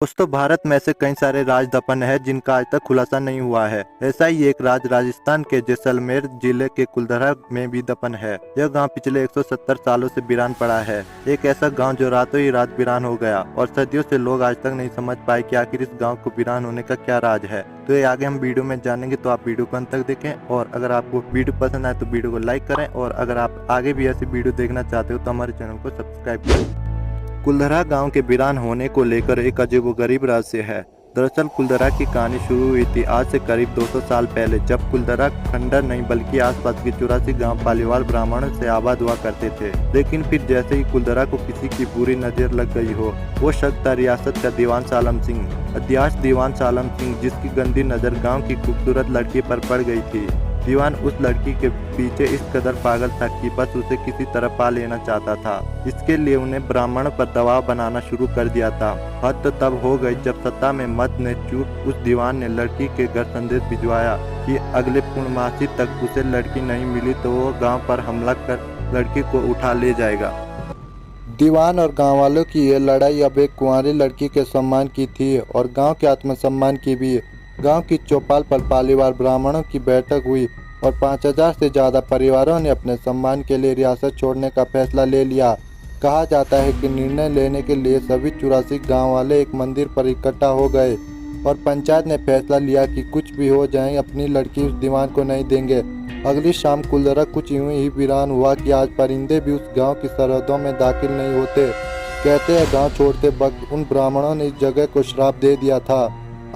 दोस्तों, भारत में ऐसे कई सारे राज दफन है जिनका आज तक खुलासा नहीं हुआ है। ऐसा ही एक राज राजस्थान के जैसलमेर जिले के कुलधरा में भी दफन है। यह गांव पिछले 170 सालों से वीरान पड़ा है। एक ऐसा गांव जो रातों ही रात वीरान हो गया और सदियों से लोग आज तक नहीं समझ पाए कि आखिर इस गाँव को वीरान होने का क्या राज है। तो ये आगे हम वीडियो में जानेंगे, तो आप वीडियो को अंत तक देखें। और अगर आपको वीडियो पसंद आए तो वीडियो को लाइक करें, और अगर आप आगे भी ऐसी वीडियो देखना चाहते हो तो हमारे चैनल को सब्सक्राइब करें। कुलधरा गांव के वीरान होने को लेकर एक अजीबोगरीब रहस्य है। दरअसल कुलधरा की कहानी शुरू हुई थी आज से करीब 200 साल पहले, जब कुलधरा खंडर नहीं बल्कि आसपास के 84 गांव पालीवाल ब्राह्मणों से आबाद हुआ करते थे। लेकिन फिर जैसे ही कुलधरा को किसी की बुरी नजर लग गई हो, वो शख्स था रियासत का दीवान सालम सिंह। अध्याश दीवान सालम सिंह, जिसकी गंदी नजर गाँव की खूबसूरत लड़की पर पड़ गई थी। दीवान उस लड़की के पीछे इस कदर पागल था कि बस उसे किसी तरह पा लेना चाहता था। इसके लिए उन्हें ब्राह्मण पर दबाव बनाना शुरू कर दिया था। हद तो तब हो गई जब सत्ता में मत ने चूक उस दीवान ने लड़की के घर संदेश भिजवाया कि अगले पूर्णमासी तक उसे लड़की नहीं मिली तो वो गांव पर हमला कर लड़की को उठा ले जाएगा। दीवान और गांव वालों की ये लड़ाई अब एक कुंवारी लड़की के सम्मान की थी और गांव के आत्मसम्मान की भी। गांव की चौपाल पर पालीवाल ब्राह्मणों की बैठक हुई और 5000 से ज़्यादा परिवारों ने अपने सम्मान के लिए रियासत छोड़ने का फैसला ले लिया। कहा जाता है कि निर्णय लेने के लिए सभी 84 गांव वाले एक मंदिर पर इकट्ठा हो गए और पंचायत ने फैसला लिया कि कुछ भी हो जाए अपनी लड़की उस दीवान को नहीं देंगे। अगली शाम कुलधरा कुछ यूं ही वीरान हुआ कि आज परिंदे भी उस गाँव की सरहदों में दाखिल नहीं होते। कहते हैं गाँव छोड़ते वक्त उन ब्राह्मणों ने इस जगह को श्राप दे दिया था।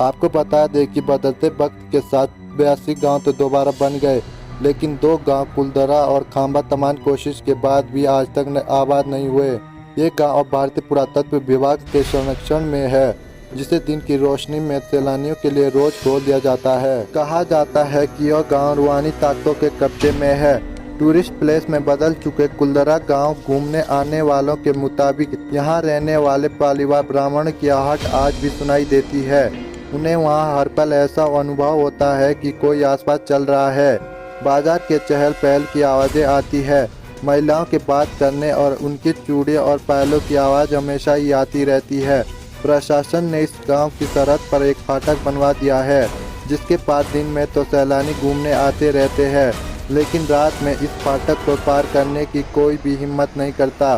आपको बता दें कि बदलते वक्त के साथ 82 गांव तो दोबारा बन गए, लेकिन 2 गांव कुलधरा और खांबा तमाम कोशिश के बाद भी आज तक आबाद नहीं हुए। ये गांव अब भारतीय पुरातत्व विभाग के संरक्षण में है, जिसे दिन की रोशनी में सैलानियों के लिए रोज खोल दिया जाता है। कहा जाता है कि यह गाँव रूहानी ताकतों के कब्जे में है। टूरिस्ट प्लेस में बदल चुके कुलधरा गांव घूमने आने वालों के मुताबिक यहाँ रहने वाले पालीवाल ब्राह्मण की आहट आज भी सुनाई देती है। उन्हें वहाँ हर पल ऐसा अनुभव होता है कि कोई आसपास चल रहा है। बाजार के चहल पहल की आवाज़ें आती है। महिलाओं के बात करने और उनकी चूड़ियों और पायलों की आवाज़ हमेशा ही आती रहती है। प्रशासन ने इस गांव की सरहद पर एक फाटक बनवा दिया है, जिसके पार दिन में तो सैलानी घूमने आते रहते हैं, लेकिन रात में इस फाटक को पार करने की कोई भी हिम्मत नहीं करता।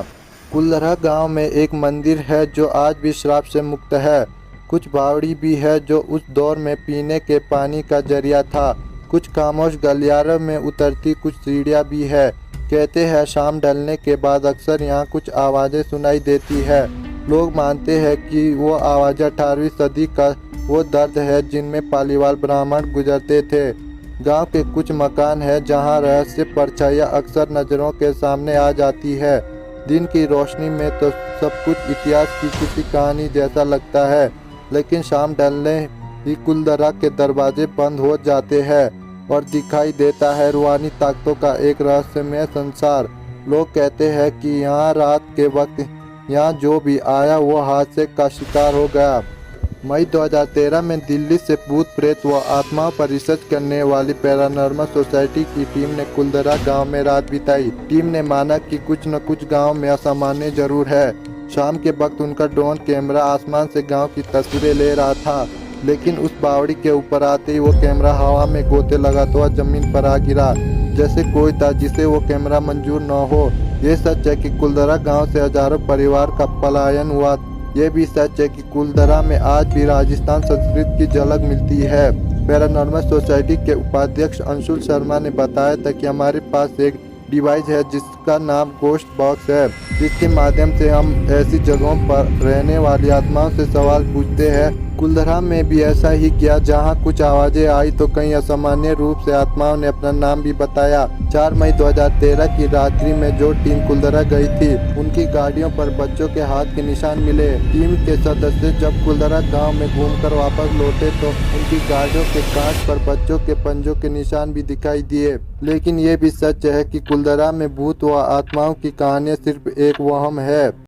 कुलधरा गाँव में एक मंदिर है जो आज भी श्राप से मुक्त है। कुछ बावड़ी भी है जो उस दौर में पीने के पानी का जरिया था। कुछ खामोश गलियारों में उतरती कुछ सीढ़ियाँ भी है। कहते हैं शाम ढलने के बाद अक्सर यहाँ कुछ आवाज़ें सुनाई देती है। लोग मानते हैं कि वो आवाज़ें 18वीं सदी का वो दर्द है जिनमें पालीवाल ब्राह्मण गुजरते थे। गांव के कुछ मकान है जहाँ रहस्य परछाइयाँ अक्सर नज़रों के सामने आ जाती है। दिन की रोशनी में तो सब कुछ इतिहास की किसी कहानी जैसा लगता है, लेकिन शाम ढलने ही कुलधरा के दरवाजे बंद हो जाते हैं और दिखाई देता है रूहानी ताकतों का एक रहस्यमय संसार। लोग कहते हैं कि यहाँ रात के वक्त यहाँ जो भी आया वो हादसे का शिकार हो गया। मई 2013 में दिल्ली से भूत प्रेत व आत्माओं पर रिसर्च करने वाली पैरानॉर्मल सोसाइटी की टीम ने कुलधरा गांव में रात बिताई। टीम ने माना कि कुछ न कुछ गांव में असामान्य जरूर है। शाम के वक्त उनका ड्रोन कैमरा आसमान से गांव की तस्वीरें ले रहा था, लेकिन उस बावड़ी के ऊपर आते ही वो कैमरा हवा में गोते लगाता हुआ जमीन पर आ गिरा, जैसे कोई था जिसे वो कैमरा मंजूर न हो। ये सच है कि कुलधरा गांव से हजारों परिवार का पलायन हुआ। ये भी सच है कि कुलधरा में आज भी राजस्थान संस्कृति की झलक मिलती है। पैरानॉर्मल सोसाइटी के उपाध्यक्ष अंशुल शर्मा ने बताया था कि हमारे पास एक डिवाइस है जिसका नाम गोस्ट बॉक्स है, जिसके माध्यम से हम ऐसी जगहों पर रहने वाली आत्माओं से सवाल पूछते हैं। कुलधरा में भी ऐसा ही किया। जहां कुछ आवाजें आई तो कई असामान्य रूप से आत्माओं ने अपना नाम भी बताया। 4 मई 2013 की रात्रि में जो टीम कुलधरा गई थी, उनकी गाड़ियों पर बच्चों के हाथ के निशान मिले। टीम के सदस्य जब कुलधरा गांव में घूमकर वापस लौटे तो उनकी गाड़ियों के कांच पर बच्चों के पंजों के निशान भी दिखाई दिए। लेकिन ये भी सच है कि कुलधरा में भूत व आत्माओं की कहानियां सिर्फ एक वहम है।